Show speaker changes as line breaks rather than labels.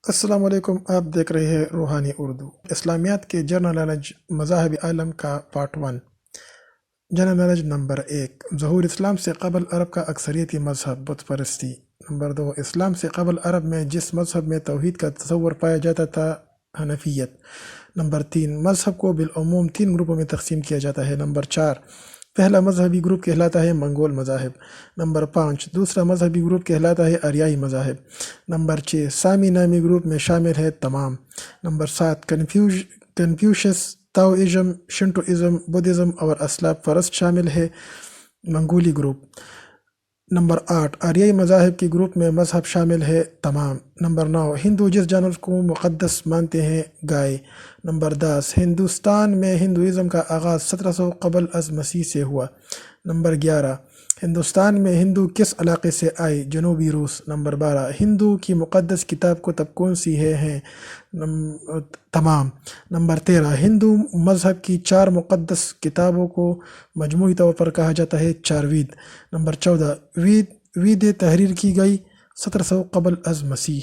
السلام علیکم، آپ دیکھ رہے ہیں روحانی اردو اسلامیات کے جنرل نالج مذاہب عالم کا پارٹ 1۔ جنرل نالج نمبر 1، ظہور اسلام سے قبل عرب کا اکثریتی مذہب بت پرستی۔ نمبر 2، اسلام سے قبل عرب میں جس مذہب میں توحید کا تصور پایا جاتا تھا حنفیت۔ نمبر 3، مذہب کو بالعموم 3 گروپوں میں تقسیم کیا جاتا ہے۔ نمبر 4، پہلا مذہبی گروپ کہلاتا ہے منگول مذاہب۔ نمبر 5، دوسرا مذہبی گروپ کہلاتا ہے آریائی مذاہب۔ نمبر 6، سامی نامی گروپ میں شامل ہے تمام۔ نمبر 7، کنفیوشس، تاؤازم، شنٹوازم، بدھزم اور اسلاف پرست شامل ہے منگولی گروپ۔ نمبر 8، آریائی مذاہب کے گروپ میں مذہب شامل ہے تمام۔ نمبر 9، ہندو جس جانور کو مقدس مانتے ہیں گائے۔ نمبر 10، ہندوستان میں ہندوازم کا آغاز 1700 قبل از مسیح سے ہوا۔ نمبر 11، ہندوستان میں ہندو کس علاقے سے آئے؟ جنوبی روس۔ نمبر 12، ہندو کی مقدس کتاب کتب کون سی ہیں؟ تمام۔ نمبر 13، ہندو مذہب کی 4 مقدس کتابوں کو مجموعی طور پر کہا جاتا ہے 4 وید۔ نمبر 14، وید تحریر کی گئی 1700 قبل از مسیح۔